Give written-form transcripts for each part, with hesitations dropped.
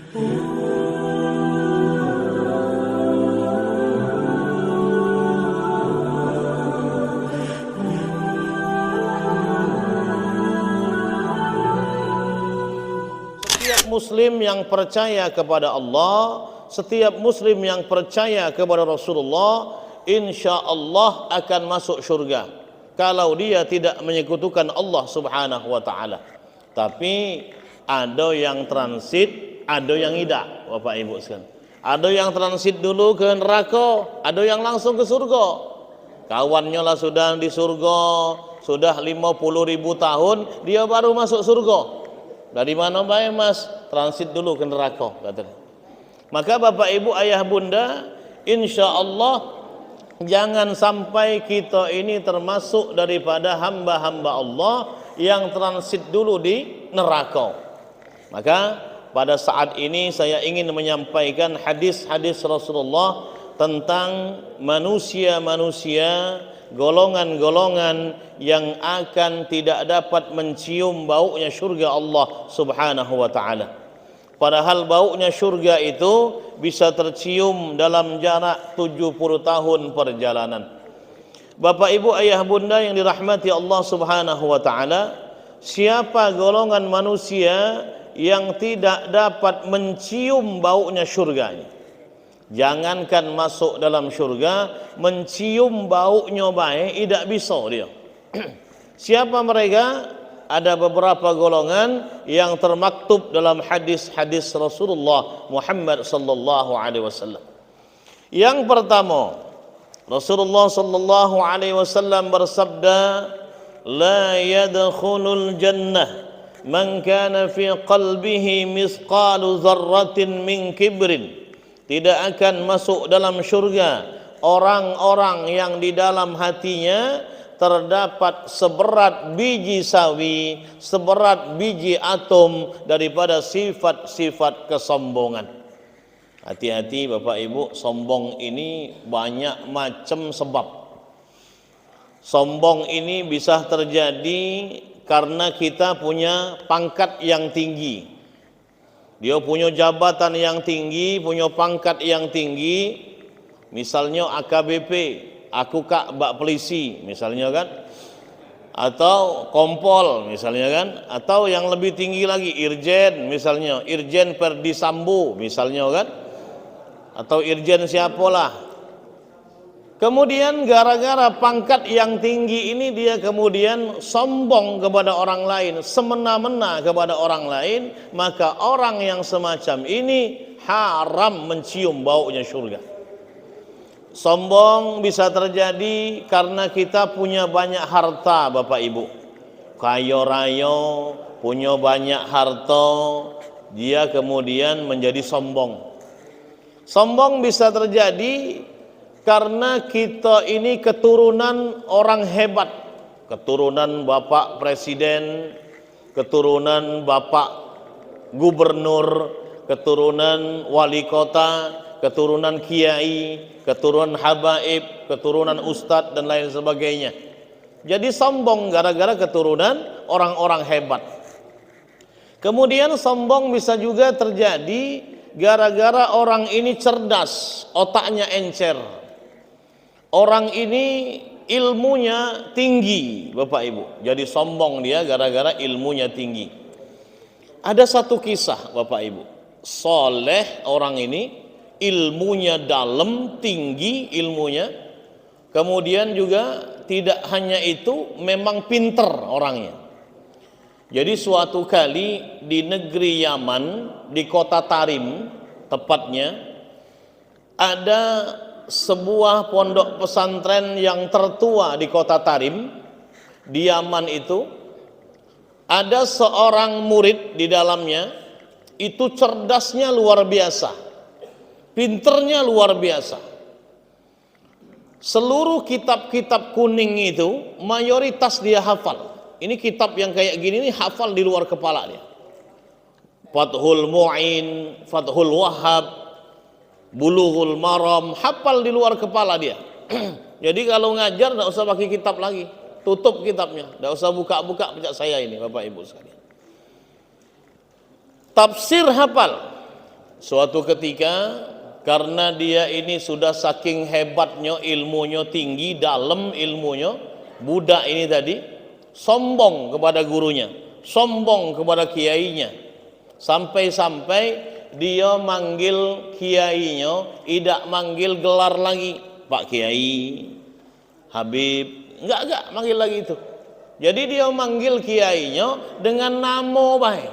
Setiap muslim yang percaya kepada Allah, setiap muslim yang percaya kepada Rasulullah, insya Allah akan masuk surga kalau dia tidak menyekutukan Allah Subhanahu wa taala. Tapi ada yang transit, ada yang tidak, Bapak Ibu sekalian. Ada yang transit dulu ke neraka, ada yang langsung ke surga. Kawannya lah sudah di surga, sudah 50.000 tahun, dia baru masuk surga. Dari mana baik mas? Transit dulu ke neraka, katanya. Maka Bapak Ibu ayah bunda, insya Allah jangan sampai kita ini termasuk daripada hamba-hamba Allah yang transit dulu di neraka. Maka pada saat ini saya ingin menyampaikan hadis-hadis Rasulullah tentang manusia-manusia, golongan-golongan yang akan tidak dapat mencium baunya surga Allah Subhanahu wa taala. Padahal baunya surga itu bisa tercium dalam jarak 70 tahun perjalanan. Bapak Ibu ayah bunda yang dirahmati Allah Subhanahu wa taala, siapa golongan manusia yang tidak dapat mencium baunya surganya? Jangankan masuk dalam surga, mencium baunya baik tidak bisa dia. Siapa mereka? Ada beberapa golongan yang termaktub dalam hadis-hadis Rasulullah Muhammad sallallahu alaihi wasallam. Yang pertama, Rasulullah sallallahu alaihi wasallam bersabda, "La yadkhulul jannah man kana fi qalbihi misqalu dzarratin min kibrin." Tidak akan masuk dalam syurga orang-orang yang di dalam hatinya terdapat seberat biji sawi, seberat biji atom daripada sifat-sifat kesombongan. Hati-hati Bapak Ibu, sombong ini banyak macam sebab. Sombong ini bisa terjadi karena kita punya pangkat yang tinggi. Dia punya jabatan yang tinggi, punya pangkat yang tinggi. Misalnya AKBP, aku kak bak polisi misalnya kan, atau kompol misalnya kan, atau yang lebih tinggi lagi irjen misalnya, irjen Perdisambo misalnya kan, atau irjen siapalah. Kemudian gara-gara pangkat yang tinggi ini dia kemudian sombong kepada orang lain, semena-mena kepada orang lain, maka orang yang semacam ini haram mencium baunya surga. Sombong bisa terjadi karena kita punya banyak harta Bapak Ibu. Kaya raya, punya banyak harta, dia kemudian menjadi sombong. Sombong bisa terjadi karena kita ini keturunan orang hebat, keturunan bapak presiden, keturunan bapak gubernur, keturunan wali kota, keturunan kiai, keturunan habaib, keturunan ustadz dan lain sebagainya. Jadi sombong gara-gara keturunan orang-orang hebat. Kemudian sombong bisa juga terjadi gara-gara orang ini cerdas, otaknya encer. Orang ini ilmunya tinggi Bapak Ibu, jadi sombong dia gara-gara ilmunya tinggi. Ada satu kisah Bapak Ibu, soleh orang ini, ilmunya dalam, tinggi ilmunya. Kemudian juga tidak hanya itu, memang pinter orangnya. Jadi suatu kali di negeri Yaman, di kota Tarim tepatnya, ada sebuah pondok pesantren yang tertua di kota Tarim, di Yaman itu. Ada seorang murid di dalamnya, itu cerdasnya luar biasa, pinternya luar biasa. Seluruh kitab-kitab kuning itu mayoritas dia hafal. Ini kitab yang kayak gini nih hafal di luar kepala dia. Fathul Mu'in, Fathul Wahhab, Bulughul Maram, hafal di luar kepala dia. Jadi kalau ngajar tidak usah pakai kitab lagi, tutup kitabnya, tidak usah buka-buka pecah saya ini Bapak Ibu sekalian. Tafsir hafal, Suatu ketika karena dia ini sudah saking hebatnya, ilmunya tinggi, dalam ilmunya, budak ini tadi sombong kepada gurunya, sombong kepada kiainya, sampai-sampai dia manggil kiainya, tidak manggil gelar lagi, Pak Kiai, Habib, enggak manggil lagi itu. Jadi dia manggil kiainya dengan namo baik,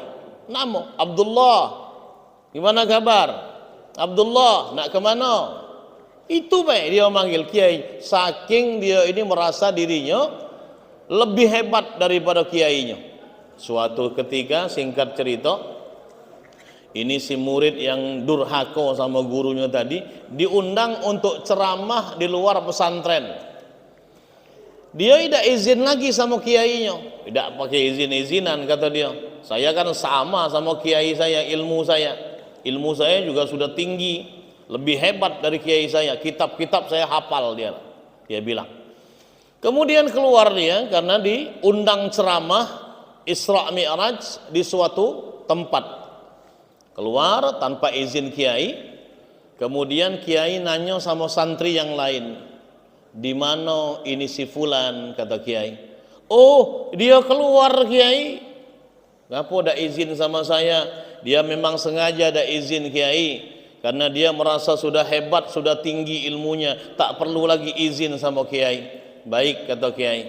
namo Abdullah. Gimana kabar? Abdullah, nak kemana? Itu baik dia manggil kiai. Saking dia ini merasa dirinya lebih hebat daripada kiainya. Suatu ketika, singkat cerita, ini si murid yang durhaka sama gurunya tadi diundang untuk ceramah di luar pesantren. Dia tidak izin lagi sama kiainya, tidak pakai izin-izinan, kata dia. Saya kan sama kiai saya, ilmu saya juga sudah tinggi, lebih hebat dari kiai saya, kitab-kitab saya hafal, dia bilang. Kemudian keluar dia karena diundang ceramah Isra Mi'raj di suatu tempat, keluar tanpa izin kiai. Kemudian kiai nanya sama santri yang lain, di mana ini si fulan, kata kiai. Oh, dia keluar kiai, ngapa ada izin sama saya? Dia memang sengaja ada izin kiai, karena dia merasa sudah hebat, sudah tinggi ilmunya, tak perlu lagi izin sama kiai. Baik, kata kiai,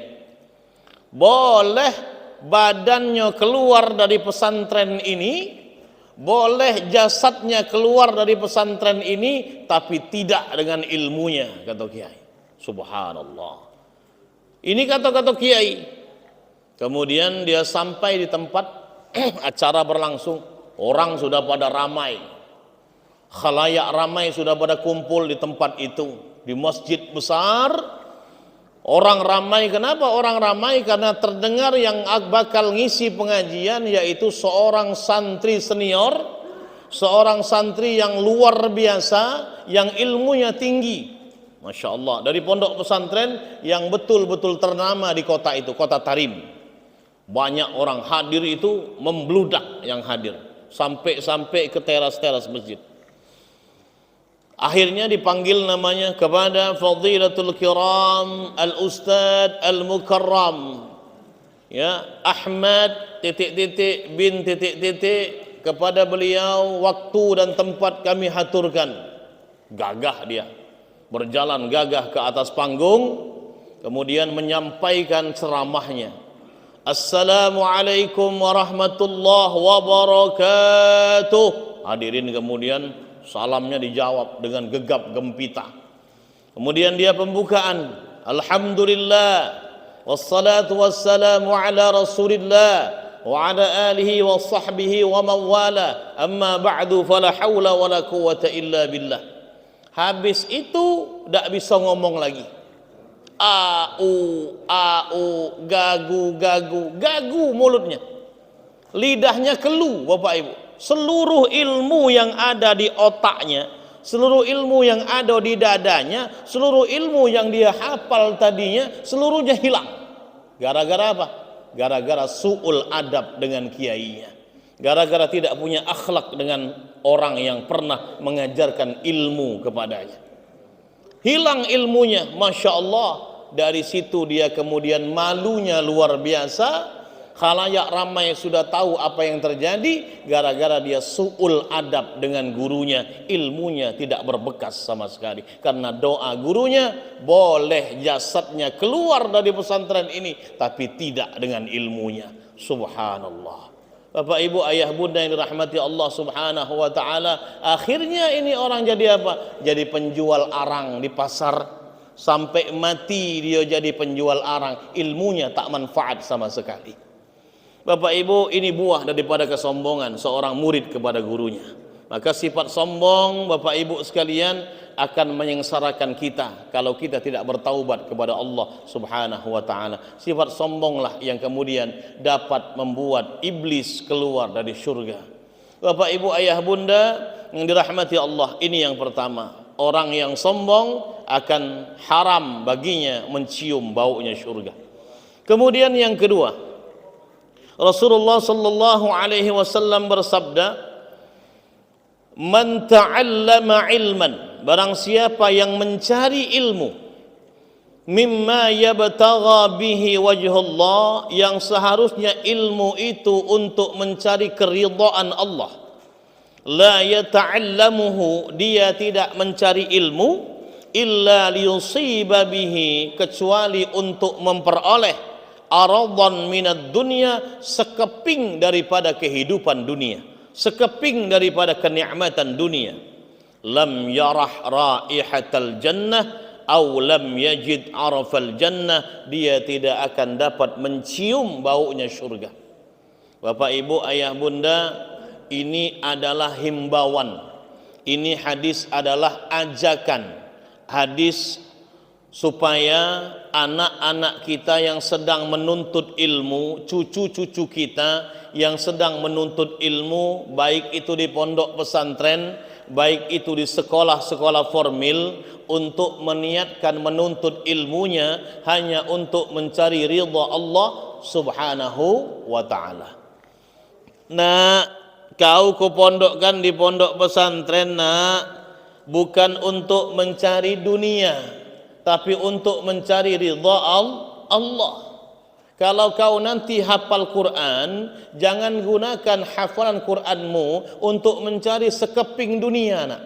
boleh badannya keluar dari pesantren ini, boleh jasadnya keluar dari pesantren ini, tapi tidak dengan ilmunya, kata kiai. Subhanallah, ini kata-kata kiai. Kemudian dia sampai di tempat acara berlangsung, orang sudah pada ramai, khalayak ramai sudah pada kumpul di tempat itu, di masjid besar. Orang ramai, kenapa orang ramai? Karena terdengar yang bakal ngisi pengajian yaitu seorang santri senior, seorang santri yang luar biasa, yang ilmunya tinggi, Masya Allah, dari pondok pesantren yang betul-betul ternama di kota itu, kota Tarim. Banyak orang hadir itu, membludak yang hadir, sampai ke teras-teras masjid. Akhirnya dipanggil namanya kepada Fadilatul Kiram Al-Ustad Al-Mukarram, ya, Ahmad bin kepada beliau waktu dan tempat kami haturkan. Gagah dia, berjalan gagah ke atas panggung, kemudian menyampaikan ceramahnya. Assalamualaikum warahmatullahi wabarakatuh. Hadirin kemudian salamnya dijawab dengan gegap gempita. Kemudian dia pembukaan, Alhamdulillah wassalatu wassalamu ala Rasulillah wa ala alihi wa sahbihi wa mawala, amma ba'du, fala hawla wa la quwwata illa billah. Habis itu tidak bisa ngomong lagi. Gagu mulutnya, lidahnya kelu, Bapak Ibu. Seluruh ilmu yang ada di otaknya, seluruh ilmu yang ada di dadanya, seluruh ilmu yang dia hafal tadinya, seluruhnya hilang. Gara-gara apa? Gara-gara su'ul adab dengan kiainya, gara-gara tidak punya akhlak dengan orang yang pernah mengajarkan ilmu kepadanya. Hilang ilmunya, Masya Allah. Dari situ dia kemudian malunya luar biasa. Khalayak ramai sudah tahu apa yang terjadi, gara-gara dia su'ul adab dengan gurunya. Ilmunya tidak berbekas sama sekali, karena doa gurunya, boleh jasadnya keluar dari pesantren ini, tapi tidak dengan ilmunya. Subhanallah. Bapak Ibu, ayah bunda yang dirahmati Allah Subhanahu wa ta'ala, akhirnya ini orang jadi apa? Jadi penjual arang di pasar. Sampai mati dia jadi penjual arang, ilmunya tak manfaat sama sekali. Bapak Ibu, ini buah daripada kesombongan seorang murid kepada gurunya. Maka sifat sombong, Bapak Ibu sekalian, akan menyengsarakan kita kalau kita tidak bertaubat kepada Allah Subhanahu wa ta'ala. Sifat sombonglah yang kemudian dapat membuat iblis keluar dari surga. Bapak Ibu, ayah bunda yang dirahmati Allah, ini yang pertama. Orang yang sombong akan haram baginya mencium baunya surga. Kemudian yang kedua, Rasulullah sallallahu alaihi wasallam bersabda, Man ta'allama ilman, barang siapa yang mencari ilmu, mimma yabtagha bihi wajhullah, yang seharusnya ilmu itu untuk mencari keridhaan Allah, la yata'allamuhu, dia tidak mencari ilmu illa liyusiba bihi, kecuali untuk memperoleh aradan minad dunya, sekeping daripada kehidupan dunia, sekeping daripada kenikmatan dunia. Lam yarah raihatal jannah aw lam yajid arafal jannah, dia tidak akan dapat mencium baunya surga. Bapak Ibu, ayah bunda, ini adalah himbauan, ini hadis adalah ajakan, hadis supaya anak-anak kita yang sedang menuntut ilmu, cucu-cucu kita yang sedang menuntut ilmu, baik itu di pondok pesantren, baik itu di sekolah-sekolah formil, untuk meniatkan menuntut ilmunya hanya untuk mencari ridha Allah subhanahu wa ta'ala. Nah, kau kupondokkan di pondok pesantren, nak, bukan untuk mencari dunia, tapi untuk mencari ridha Allah. Kalau kau nanti hafal Quran, jangan gunakan hafalan Quranmu untuk mencari sekeping dunia, nak,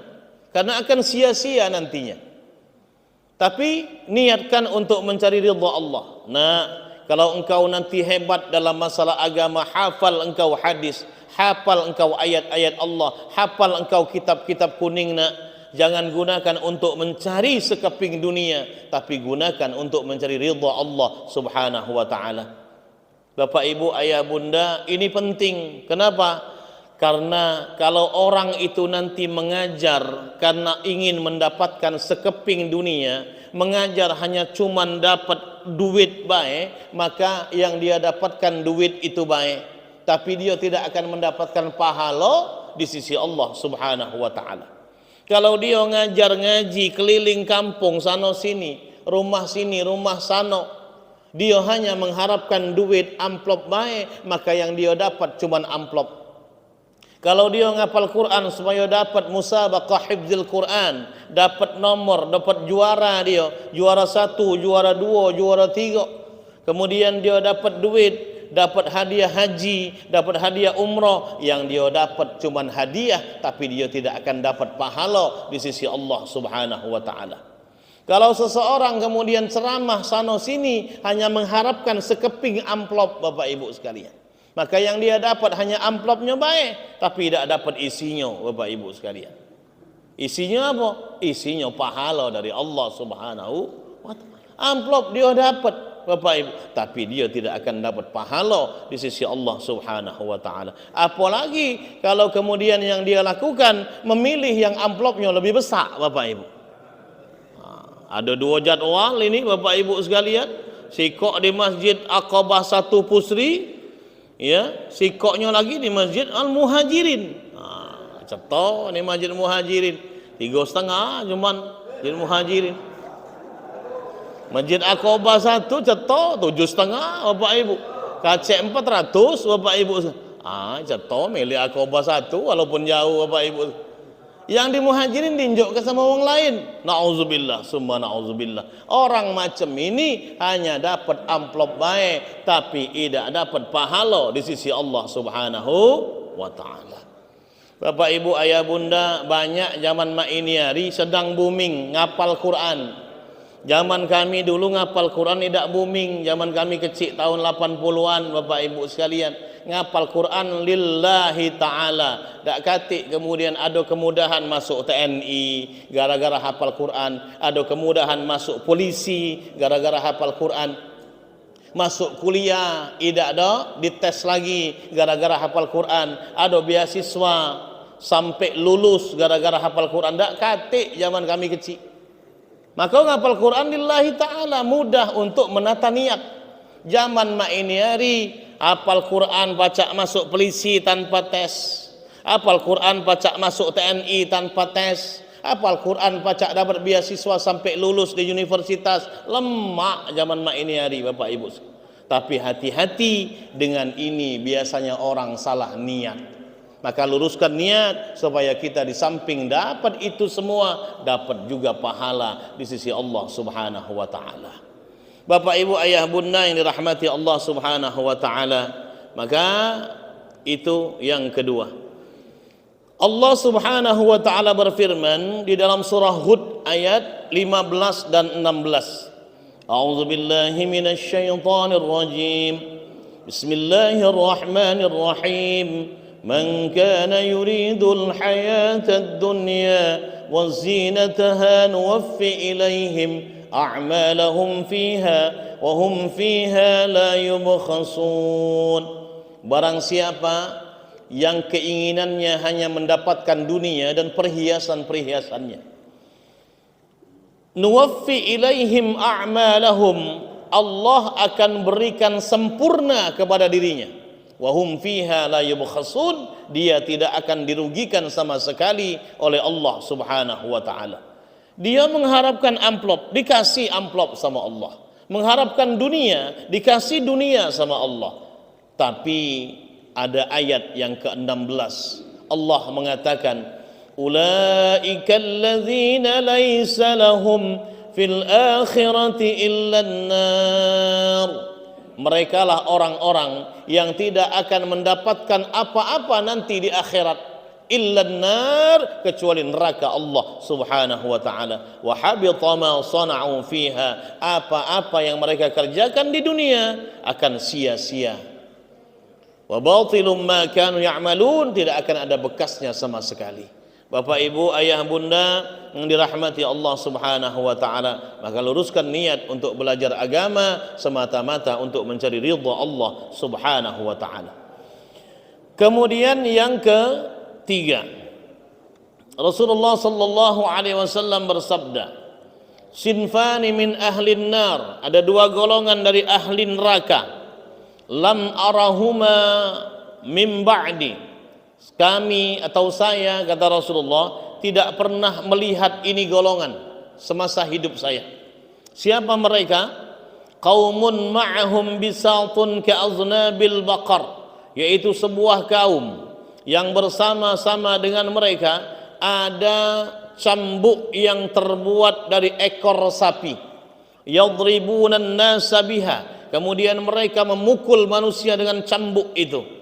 karena akan sia-sia nantinya. Tapi niatkan untuk mencari ridha Allah. Nah, kalau engkau nanti hebat dalam masalah agama, hafal engkau hadis, hafal engkau ayat-ayat Allah, hafal engkau kitab-kitab kuning, nak, jangan gunakan untuk mencari sekeping dunia, tapi gunakan untuk mencari ridha Allah subhanahu wa ta'ala. Bapak Ibu, ayah bunda, ini penting. Kenapa? Karena kalau orang itu nanti mengajar karena ingin mendapatkan sekeping dunia, mengajar hanya cuman dapat duit baik, maka yang dia dapatkan duit itu baik, tapi dia tidak akan mendapatkan pahala di sisi Allah subhanahu wa ta'ala. Kalau dia ngajar ngaji keliling kampung sano sini, rumah sano, dia hanya mengharapkan duit amplop baik, maka yang dia dapat cuman amplop. Kalau dia ngapal Quran supaya dapat musabaqah hifdzil Quran, dapat nomor, dapat juara, dia juara 1, juara 2, juara 3, kemudian dia dapat duit, dapat hadiah haji, dapat hadiah umrah, yang dia dapat cuman hadiah, tapi dia tidak akan dapat pahala di sisi Allah subhanahu wa ta'ala. Kalau seseorang kemudian ceramah sano sini hanya mengharapkan sekeping amplop, Bapak Ibu sekalian, maka yang dia dapat hanya amplopnya baik, tapi tidak dapat isinya, Bapak Ibu sekalian. Isinya apa? Isinya pahala dari Allah subhanahu wa ta'ala. Amplop dia dapat, Bapak Ibu, tapi dia tidak akan dapat pahala di sisi Allah subhanahu wa ta'ala. Apalagi kalau kemudian yang dia lakukan memilih yang amplopnya lebih besar, Bapak Ibu. Ada 2 jadwal ini, Bapak Ibu sekalian. Sikok di Masjid Aqabah 1 Pusri, ya, sikoknya lagi di Masjid Al-Muhajirin. Ceto ini Masjid Muhajirin 3,5 cuman Masjid Muhajirin. Masjid Aqabah 1 ceto 7,5, Bapak Ibu. Kacek 400, Bapak Ibu. Ceto milih Aqabah 1 walaupun jauh, Bapak Ibu. Yang di Muhajirin diinjokkan sama orang lain. Na'udzubillah, summa na'udzubillah. Orang macam ini hanya dapat amplop baik, tapi tidak dapat pahala di sisi Allah subhanahu wa ta'ala. Bapak Ibu, ayah bunda, banyak zaman mak ini hari sedang booming ngapal Quran. Zaman kami dulu ngapal Quran tidak booming. Zaman kami kecil tahun 80-an, Bapak Ibu sekalian, ngapal Quran lillahi ta'ala. Tak katik kemudian ada kemudahan masuk TNI gara-gara hafal Quran, ada kemudahan masuk polisi gara-gara hafal Quran, masuk kuliah tidak ada dites lagi gara-gara hafal Quran, ada beasiswa sampai lulus gara-gara hafal Quran. Tak katik zaman kami kecil. Maka ngapal Quran lillahi ta'ala, mudah untuk menata niat. Zaman mak ini hari hafal Quran pacak masuk polisi tanpa tes, hafal Quran pacak masuk TNI tanpa tes, hafal Quran pacak dapat beasiswa sampai lulus di universitas. Lemak zaman mak ini hari, Bapak Ibu. Tapi hati-hati dengan ini, biasanya orang salah niat. Maka luruskan niat supaya kita di samping dapat itu semua, dapat juga pahala di sisi Allah Subhanahu wa taala. Bapak Ibu ayah bunda yang dirahmati Allah Subhanahu wa taala, maka itu yang kedua. Allah Subhanahu wa taala berfirman di dalam surah Hud ayat 15 dan 16. A'udzu billahi minasy syaithanir rajim. Bismillahirrahmanirrahim. Man kana yuridul hayatad dunya wa zinataha nuwaffi ilaihim a'malahum fiha wa hum fiha la yubkhasun. Barang siapa yang keinginannya hanya mendapatkan dunia dan perhiasan-perhiasannya, nuwaffi ilaihim a'malahum, Allah akan berikan sempurna kepada dirinya. Wahum fiha la yubkhasun, dia tidak akan dirugikan sama sekali oleh Allah Subhanahu wa taala. Dia mengharapkan amplop, dikasih amplop sama Allah. Mengharapkan dunia, dikasih dunia sama Allah. Tapi ada ayat yang ke-16, Allah mengatakan, ulaika alladzina laisa lahum fil akhirati illan nar. Mereka lah orang-orang yang tidak akan mendapatkan apa-apa nanti di akhirat, illan nar, kecuali neraka Allah Subhanahu wa taala. Wa habita ma sana'u fiha, apa-apa yang mereka kerjakan di dunia akan sia-sia. Wa batilum ma kanu ya'malun, tidak akan ada bekasnya sama sekali. Bapak Ibu ayah bunda yang dirahmati Allah Subhanahu wa taala, maka luruskan niat untuk belajar agama semata-mata untuk mencari ridha Allah Subhanahu wa taala. Kemudian yang ketiga, Rasulullah sallallahu alaihi wasallam bersabda, sinfani min ahlin nar, ada dua golongan dari ahli neraka, lam arahuma min ba'di, kami atau saya, kata Rasulullah, tidak pernah melihat ini golongan semasa hidup saya. Siapa mereka? Qaumun ma'ahum bisatun ka'aznabil baqar, yaitu sebuah kaum yang bersama-sama dengan mereka ada cambuk yang terbuat dari ekor sapi. Yadribunan nasa biha, kemudian mereka memukul manusia dengan cambuk itu.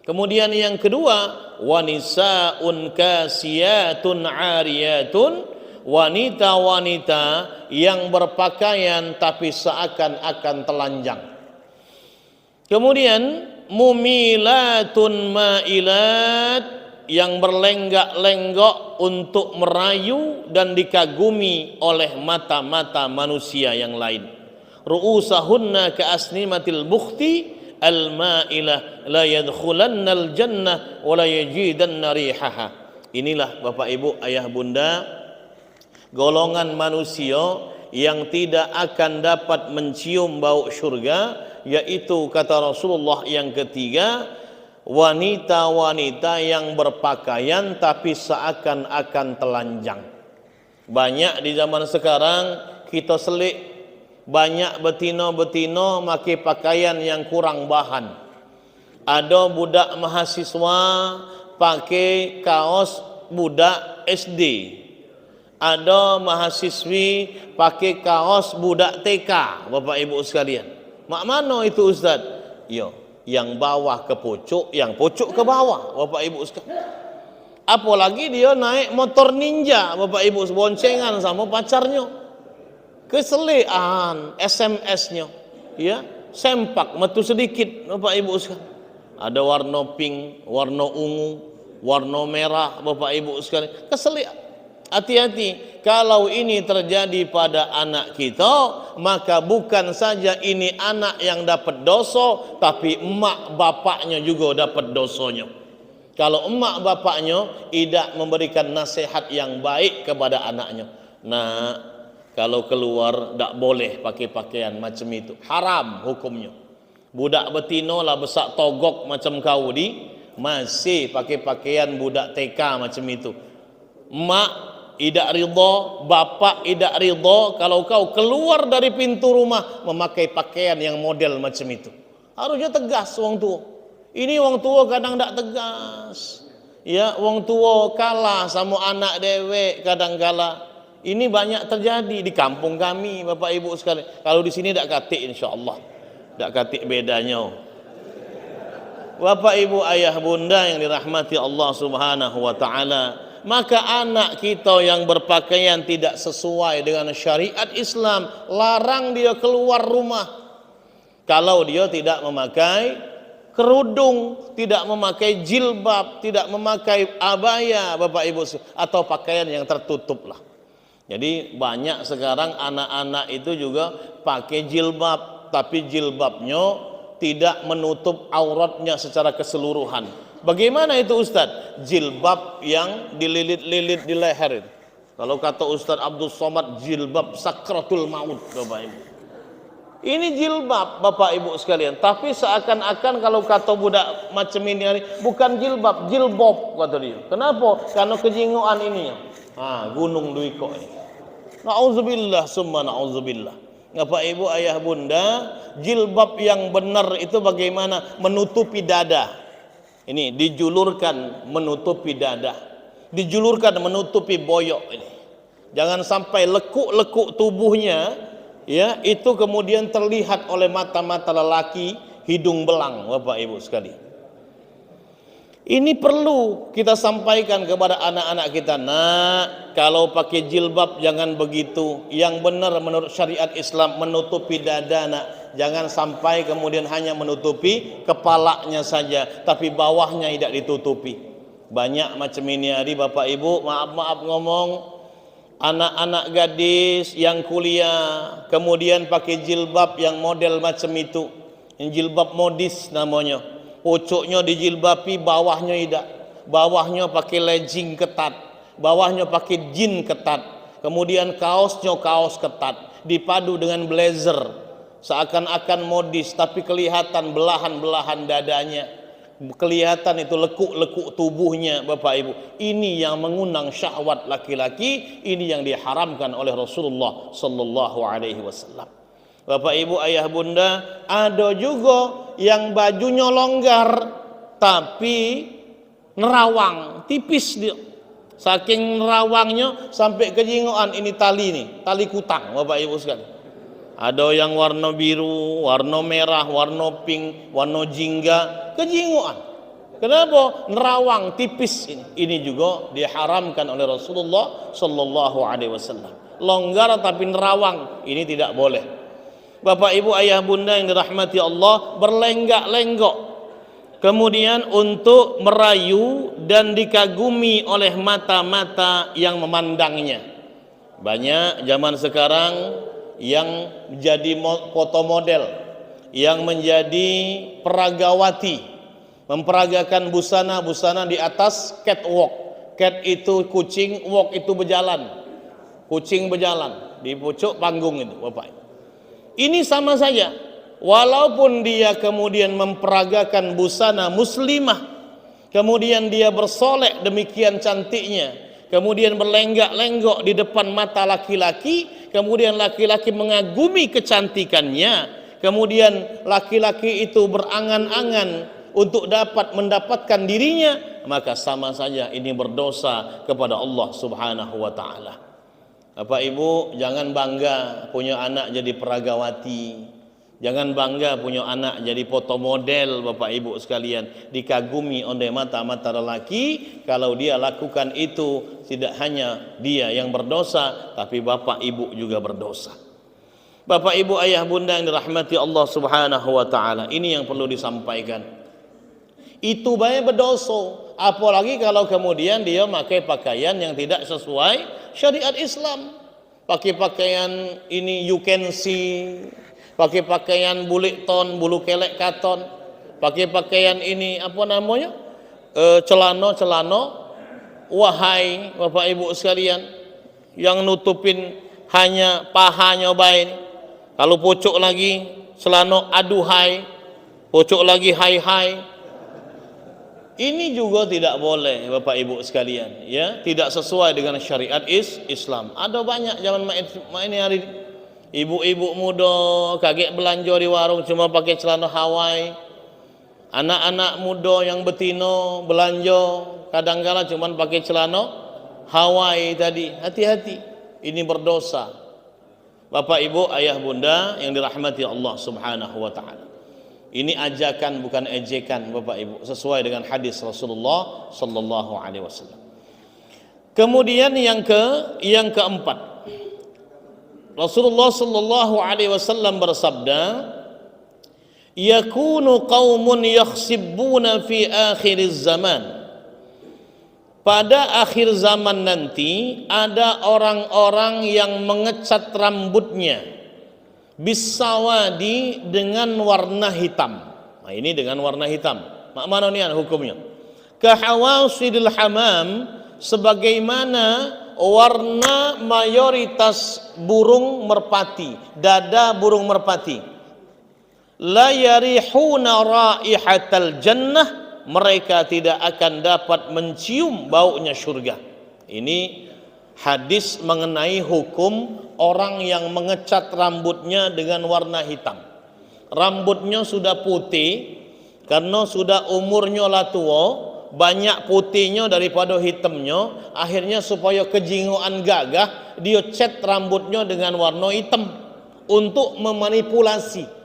Kemudian yang kedua, wanisaun kasiyatun ariyatun, wanita-wanita yang berpakaian tapi seakan-akan telanjang. Kemudian mumilatun mailat, yang berlenggak-lenggok untuk merayu dan dikagumi oleh mata-mata manusia yang lain. Ru'usahunna ka'asnimatil bukhti al-ma'ilah la yadkhulannal jannah wa la yajidanna rihaha. Inilah Bapak Ibu ayah bunda golongan manusia yang tidak akan dapat mencium bau surga, yaitu kata Rasulullah yang ketiga, wanita-wanita yang berpakaian tapi seakan-akan telanjang. Banyak di zaman sekarang kita selik, banyak betino-betino pakai pakaian yang kurang bahan. Ada budak mahasiswa pakai kaos budak SD, ada mahasiswi pakai kaos budak TK. Bapak Ibu sekalian, mak mana itu Ustaz? Yo, yang bawah ke pucuk, yang pucuk ke bawah. Bapak Ibu sekalian, apalagi dia naik motor ninja, Bapak Ibu, boncengan sama pacarnya, keselian SMS-nya, ya, sempak metu sedikit, Bapak Ibu sekalian. Ada warna pink, warna ungu, warna merah, Bapak Ibu sekalian, keselian. Hati-hati, kalau ini terjadi pada anak kita, maka bukan saja ini anak yang dapat dosa, tapi emak bapaknya juga dapat dosanya. Kalau emak bapaknya tidak memberikan nasihat yang baik kepada anaknya. Nah, kalau keluar tak boleh pakai pakaian macam itu, haram hukumnya. Budak betino lah besak togok macam kau di, masih pakai pakaian budak TK macam itu. Mak tidak ridha, bapak tidak ridha kalau kau keluar dari pintu rumah memakai pakaian yang model macam itu. Harusnya tegas wong tua. Ini wong tua kadang tak tegas. Ya, wong tua kalah sama anak dewek kadang-kala. Ini banyak terjadi di kampung kami, Bapak Ibu sekalian. Kalau di sini tak katik insyaallah. Tak katik bedanya. Bapak Ibu ayah bunda yang dirahmati Allah Subhanahu wa taala, maka anak kita yang berpakaian tidak sesuai dengan syariat Islam, larang dia keluar rumah. Kalau dia tidak memakai kerudung, tidak memakai jilbab, tidak memakai abaya, Bapak Ibu, atau pakaian yang tertutup lah. Jadi banyak sekarang anak-anak itu juga pakai jilbab, tapi jilbabnya tidak menutup auratnya secara keseluruhan. Bagaimana itu Ustadz? Jilbab yang dililit-lilit di leher itu. Kalau kata Ustadz Abdul Somad, jilbab sakratul maut, Bapak Ibu. Ini jilbab, Bapak Ibu sekalian. Tapi seakan-akan kalau kata budak macam ini hari, bukan jilbab, jilbob kata dia. Kenapa? Karena kejinguan ininya. Gunung Duiko ini. Na'udzubillah summa na'udzubillah. Bapak Ibu ayah bunda, jilbab yang benar itu bagaimana? Menutupi dada. Ini dijulurkan menutupi dada, dijulurkan menutupi boyok ini. Jangan sampai lekuk-lekuk tubuhnya, ya, itu kemudian terlihat oleh mata-mata lelaki hidung belang, Bapak Ibu sekalian. Ini perlu kita sampaikan kepada anak-anak kita. Nak, kalau pakai jilbab jangan begitu. Yang benar menurut syariat Islam menutupi dada, nak. Jangan sampai kemudian hanya menutupi kepalanya saja, tapi bawahnya tidak ditutupi. Banyak macam ini hari Bapak Ibu, maaf ngomong, anak-anak gadis yang kuliah kemudian pakai jilbab yang model macam itu. Jilbab modis namanya. Pucuknya dijilbabi, bawahnya tidak. Bawahnya pakai legging ketat, bawahnya pakai jean ketat, kemudian kaosnya kaos ketat, dipadu dengan blazer, seakan-akan modis, tapi kelihatan belahan-belahan dadanya, kelihatan itu lekuk-lekuk tubuhnya, Bapak Ibu. Ini yang mengundang syahwat laki-laki, ini yang diharamkan oleh Rasulullah sallallahu alaihi wasallam. Bapak Ibu ayah bunda, ada juga yang bajunya longgar tapi nerawang, tipis dia. Saking nerawangnya sampai kejingoan, ini tali nih, tali kutang, Bapak Ibu sekalian. Ada yang warna biru, warna merah, warna pink, warna jingga, kejingoan. Kenapa? Nerawang, tipis ini. Ini juga diharamkan oleh Rasulullah sallallahu alaihi wasallam. Longgar tapi nerawang, ini tidak boleh. Bapak Ibu ayah bunda yang dirahmati Allah, berlenggak-lenggok kemudian untuk merayu dan dikagumi oleh mata-mata yang memandangnya. Banyak zaman sekarang yang menjadi foto model, yang menjadi peragawati, memperagakan busana-busana di atas catwalk. Cat itu kucing, walk itu berjalan. Kucing berjalan di pucuk panggung itu, Bapak. Ini sama saja, walaupun dia kemudian memperagakan busana muslimah, kemudian dia bersolek demikian cantiknya, kemudian berlenggak-lenggok di depan mata laki-laki, kemudian laki-laki mengagumi kecantikannya, kemudian laki-laki itu berangan-angan untuk dapat mendapatkan dirinya, maka sama saja ini berdosa kepada Allah Subhanahu wa taala. Bapak Ibu, jangan bangga punya anak jadi peragawati, jangan bangga punya anak jadi foto model, Bapak Ibu sekalian, dikagumi oleh mata-mata lelaki. Kalau dia lakukan itu, tidak hanya dia yang berdosa, tapi Bapak Ibu juga berdosa. Bapak Ibu ayah bunda yang dirahmati Allah Subhanahu wa taala, ini yang perlu disampaikan. Itu banyak berdosa, apalagi kalau kemudian dia pakai pakaian yang tidak sesuai syariat Islam. Pakai pakaian ini you can see, pakai pakaian bulik ton, bulu kelek katon, pakai pakaian ini apa namanya, celana wahai Bapak Ibu sekalian, yang nutupin hanya pahanya baik. Kalau pucuk lagi celana aduhai, pucuk lagi hai. Ini juga tidak boleh, Bapak Ibu sekalian, ya, tidak sesuai dengan syariat Islam. Ada banyak zaman ini hari ibu-ibu muda kaget belanja di warung cuma pakai celana Hawaii, Anak-anak muda yang betino belanja kadang-kala cuman pakai celana Hawaii tadi, hati-hati, ini berdosa. Bapak Ibu, ayah bunda yang dirahmati Allah Subhanahu wa taala. Ini ajakan bukan ejekan Bapak Ibu, sesuai dengan hadis Rasulullah sallallahu alaihi wasallam. Kemudian yang keempat, Rasulullah sallallahu alaihi wasallam bersabda, yakunu qaumun yakhsibuna fi akhiriz zaman. Pada akhir zaman nanti ada orang-orang yang mengecat rambutnya bisawadi dengan warna hitam. Nah, ini dengan warna hitam. Mak mana nian hukumnya? Kahawasidil hamam, sebagaimana warna mayoritas burung merpati, dada burung merpati. La yarihuna raihatal jannah, mereka tidak akan dapat mencium baunya surga. Ini hadis mengenai hukum orang yang mengecat rambutnya dengan warna hitam. Rambutnya sudah putih karena sudah umurnya lah tua, banyak putihnya daripada hitamnya, akhirnya supaya kejinguan gagah dia cat rambutnya dengan warna hitam untuk memanipulasi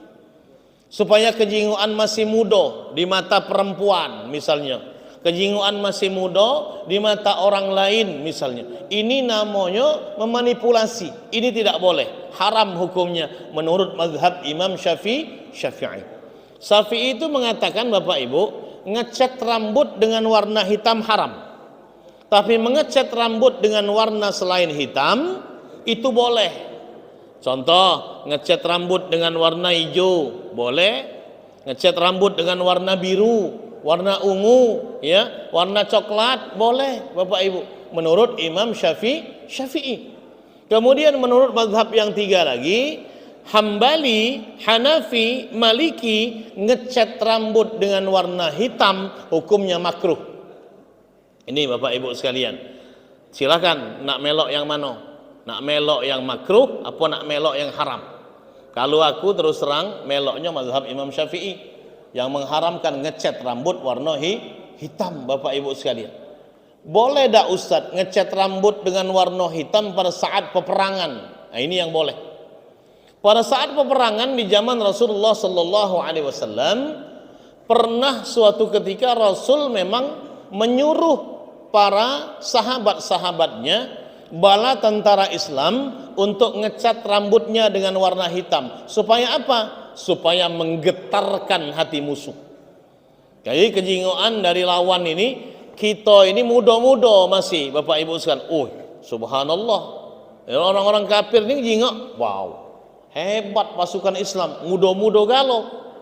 supaya kejinguan masih muda di mata perempuan misalnya, kejinguan masih muda di mata orang lain misalnya. Ini namanya memanipulasi. Ini tidak boleh, haram hukumnya menurut mazhab Imam Syafi'i. Syafi'i itu mengatakan Bapak Ibu, ngecat rambut dengan warna hitam haram, tapi mengecat rambut dengan warna selain hitam itu boleh. Contoh, ngecat rambut dengan warna hijau boleh, ngecat rambut dengan warna biru, warna ungu, ya, warna coklat boleh Bapak Ibu menurut Imam Syafi'i. Kemudian menurut mazhab yang tiga lagi, Hambali, Hanafi, Maliki, ngecat rambut dengan warna hitam hukumnya makruh. Ini Bapak Ibu sekalian, silakan nak melok yang mana? Nak melok yang makruh apa nak melok yang haram? Kalau aku terus terang meloknya mazhab Imam Syafi'i yang mengharamkan ngecat rambut warna hitam Bapak Ibu sekalian. Boleh dak Ustaz ngecat rambut dengan warna hitam pada saat peperangan? Nah, ini yang boleh. Pada saat peperangan di zaman Rasulullah sallallahu alaihi wasallam, pernah suatu ketika Rasul memang menyuruh para sahabat-sahabatnya, bala tentara Islam, untuk ngecat rambutnya dengan warna hitam. Supaya apa? Supaya menggetarkan hati musuh. Jadi kejingoan dari lawan ini, kita ini muda-muda masih Bapak Ibu sekalian. Oh, subhanallah. Orang-orang kafir ini jingok. Wow, hebat pasukan Islam. Muda-muda galau,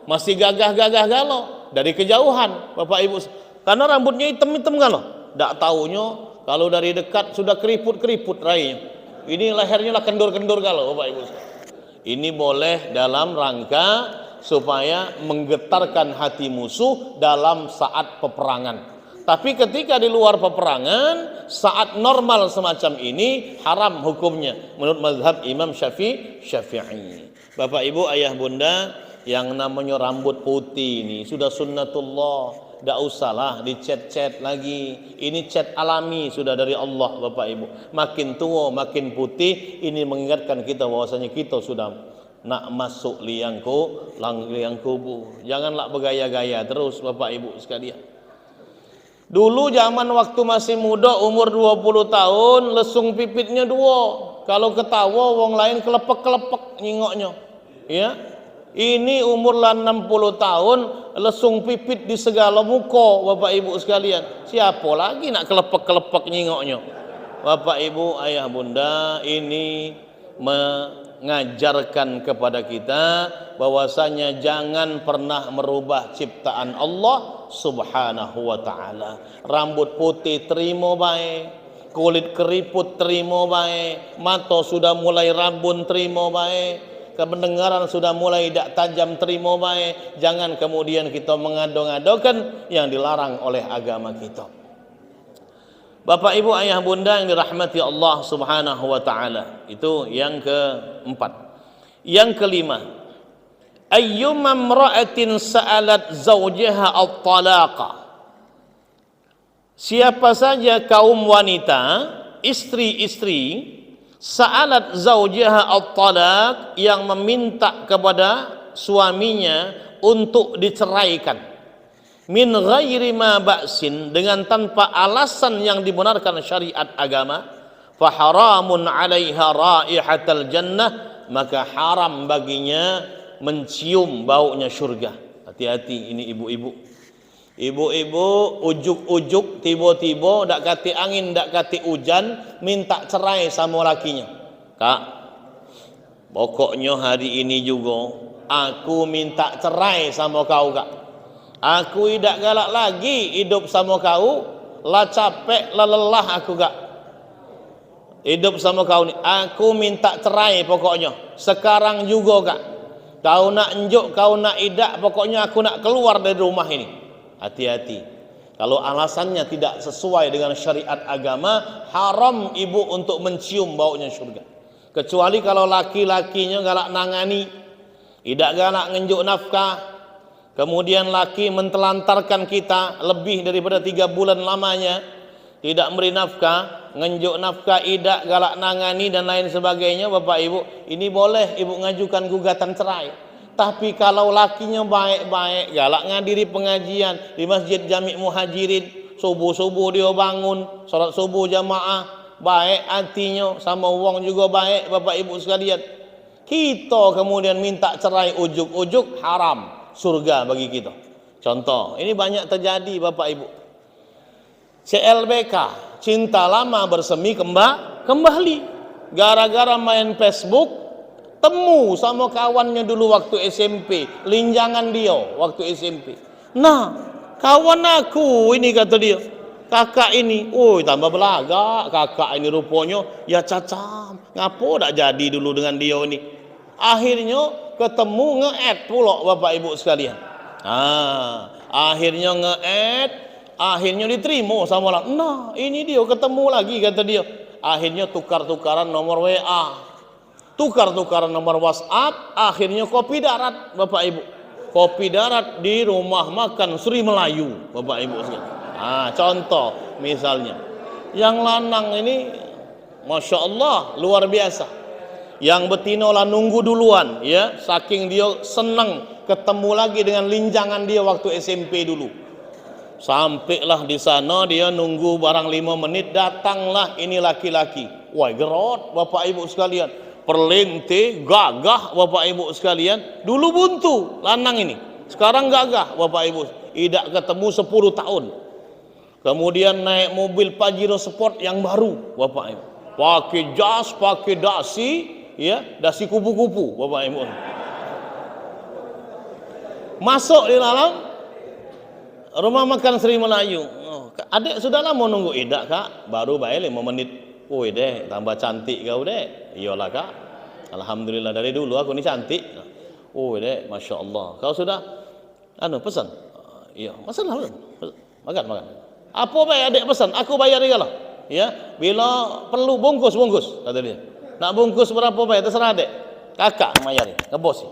masih gagah-gagah galau dari kejauhan Bapak Ibu. Karena rambutnya hitam-hitam galau. Tak taunya kalau dari dekat sudah keriput-keriput rainya. Ini lehernya lah kendur-kendur galau Bapak Ibu. Ini boleh dalam rangka supaya menggetarkan hati musuh dalam saat peperangan. Tapi ketika di luar peperangan, saat normal semacam ini haram hukumnya menurut mazhab Imam Syafi'i. Bapak Ibu, ayah bunda, yang namanya rambut putih ini sudah sunnatullah. Tidak usahlah dicet-cet lagi. Ini cet alami sudah dari Allah Bapak Ibu. Makin tua makin putih. Ini mengingatkan kita bahwasanya kita sudah nak masuk liang kubur. Janganlah bergaya-gaya terus Bapak Ibu sekalian. Dulu zaman waktu masih muda, umur 20 tahun, lesung pipitnya 2. Kalau ketawa wong lain kelepek-kelepek nyingoknya. Ya. Ini umur lah 60 tahun, lesung pipit di segala muka Bapak Ibu sekalian. Siapa lagi nak kelepek-kelepek nyingoknya? Bapak Ibu, ayah bunda, ini mengajarkan kepada kita bahwasanya jangan pernah merubah ciptaan Allah Subhanahu wa taala. Rambut putih terima baik, kulit keriput terima baik, mata sudah mulai rabun terima baik, kependengaran sudah mulai tidak tajam terima baik. Jangan kemudian kita mengado-ngadokan yang dilarang oleh agama kita. Bapak Ibu ayah bunda yang dirahmati Allah Subhanahu wa taala. Itu yang keempat. Yang kelima, ayyuma imra'atin sa'alat zawjaha at-talaqa, siapa saja kaum wanita, istri-istri, sa'alat zawjaha at-talaq, yang meminta kepada suaminya untuk diceraikan, min ghairi ma ba'sin, dengan tanpa alasan yang dibenarkan syariat agama, fa haramun 'alaiha raihatal jannah, maka haram baginya mencium baunya surga. Hati-hati ini ibu-ibu. Ibu-ibu ujuk-ujuk tiba-tiba dak kati angin dak kati hujan minta cerai sama lakinya. Kak, pokoknya hari ini juga aku minta cerai sama kau, Kak. Aku tidak galak lagi hidup sama kau, lah capek lah lelah aku, Kak. Hidup sama kau ni, aku minta cerai pokoknya. Sekarang juga, Kak. Kau nak enjuk, kau nak idak, pokoknya aku nak keluar dari rumah ini. Hati-hati. Kalau alasannya tidak sesuai dengan syariat agama, haram ibu untuk mencium baunya surga. Kecuali kalau laki-lakinya galak nangani, tidak galak ngenjuk nafkah, kemudian laki mentelantarkan kita lebih daripada 3 bulan lamanya, tidak memberi nafkah, ngenjuk nafkah, idak, galak nangani dan lain sebagainya, Bapak Ibu, ini boleh ibu ngajukan gugatan cerai. Tapi kalau lakinya baik-baik, galak ngadiri pengajian di Masjid Jami' Muhajirin, subuh-subuh dia bangun, salat subuh jamaah, baik hatinya, sama uang juga baik, Bapak Ibu sekalian, kita kemudian minta cerai ujuk-ujuk, haram surga bagi kita. Contoh, ini banyak terjadi Bapak Ibu. CLBK, cinta lama bersemi kembali, gara-gara main Facebook, temu sama kawannya dulu waktu SMP, linjangan dia waktu SMP. Nah, kawan aku ini, kata dia, kakak ini, tambah belaga, kakak ini rupanya ya cacam, ngapo tak jadi dulu dengan dia ini. Akhirnya ketemu nge-add pula Bapak Ibu sekalian. Akhirnya nge-add, akhirnya diterima sama orang. Nah, ini dia ketemu lagi, kata dia. Akhirnya tukar-tukaran nomor WA, tukar-tukaran nomor WhatsApp, akhirnya kopi darat Bapak Ibu. Kopi darat di rumah makan Sri Melayu Bapak Ibu sekalian. Contoh misalnya, yang lanang ini Masya Allah luar biasa, yang betina lah nunggu duluan ya, saking dia senang ketemu lagi dengan linjangan dia waktu SMP dulu. Sampailah di sana, dia nunggu barang 5 menit, datanglah ini laki-laki. Wah, gerot Bapak Ibu sekalian, perlente, gagah Bapak Ibu sekalian. Dulu buntu lanang ini, sekarang gagah Bapak Ibu. Tidak ketemu 10 tahun. Kemudian naik mobil Pajero Sport yang baru Bapak Ibu, pakai jas, pakai dasi ya, dasi kupu-kupu Bapak Ibu. Masuk di dalam rumah makan Sri Melayu. Adik sudah lama nunggu. Idak, Kak, baru bayar 5 menit. Dek, tambah cantik kau, Dek. Iyalah, Kak, alhamdulillah dari dulu aku ni cantik. Dek, Masya Allah. Kau sudah pesan? Iya, masalah belum? Makan. Apa bayar adik pesan? Aku bayar juga lah. Ya, bila perlu bungkus, kata dia. Nak bungkus berapa bayar? Terserah Dek. Kakak bayar, ngebos.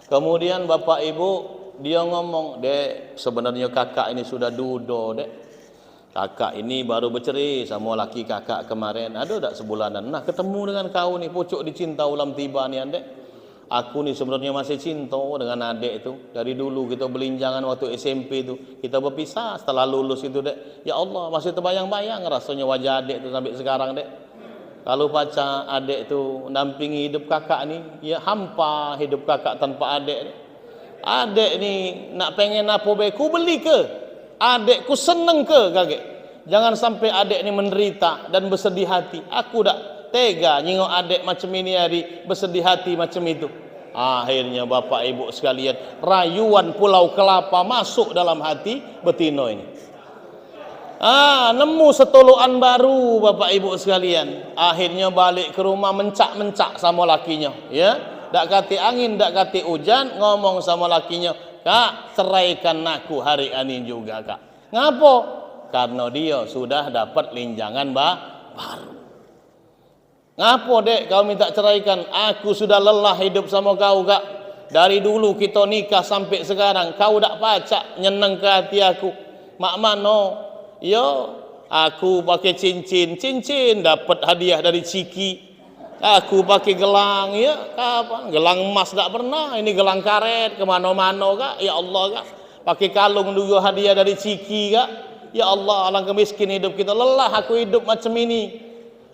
Kemudian Bapak Ibu, dia ngomong, Dek, sebenarnya kakak ini sudah duda, Dek. Kakak ini baru bercerai sama laki kakak kemarin, ada tak sebulanan. Nah, ketemu dengan kau ni, pucuk dicinta ulam tiba ni, Dek. Aku ni sebenarnya masih cinta dengan adik itu. Dari dulu kita belinjangan waktu SMP itu, kita berpisah setelah lulus itu, Dek. Ya Allah, masih terbayang-bayang rasanya wajah adik itu sampai sekarang, Dek. Kalau pacar adik itu nampingi hidup kakak ni, ya hampa hidup kakak tanpa adik, Dek. Adik ni nak pengen apa baik, ku beli ke? Adikku seneng ke, kakek? Jangan sampai adik ni menderita dan bersedih hati. Aku dak tega nyengok adik macam ini hari, bersedih hati macam itu. Akhirnya Bapak Ibu sekalian, rayuan Pulau Kelapa masuk dalam hati betina ini. Nemu setolokan baru Bapak Ibu sekalian. Akhirnya balik ke rumah mencak-mencak sama lakinya, ya. Dak kati angin, dak kati hujan, ngomong sama lakinya, Kak, ceraikan aku hari ini juga, Kak. Ngapo? Karena dia sudah dapat linjangan baru. Ngapo, Dek, kau minta ceraikan? Aku sudah lelah hidup sama kau, Kak. Dari dulu kita nikah sampai sekarang, kau dak pacak nyeneng ke hati aku. Mak mano? Yo, aku pakai cincin dapat hadiah dari Ciki. Aku pakai gelang, ya kapan? Gelang emas tak pernah, ini gelang karet kemana-mana kak, ya Allah kak. Pakai kalung dulu hadiah dari Ciki kak. Ya Allah, alangkah miskin hidup kita, lelah aku hidup macam ini.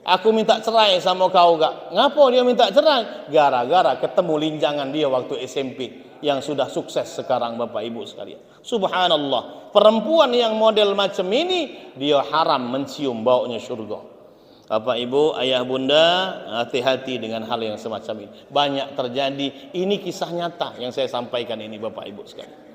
Aku minta cerai sama kau kak. Ngapa dia minta cerai? Gara-gara ketemu linjangan dia waktu SMP yang sudah sukses sekarang Bapak Ibu sekalian. Subhanallah, perempuan yang model macam ini dia haram mencium baunya surga. Bapak Ibu, ayah bunda, hati-hati dengan hal yang semacam ini. Banyak terjadi, ini kisah nyata yang saya sampaikan ini Bapak Ibu sekalian.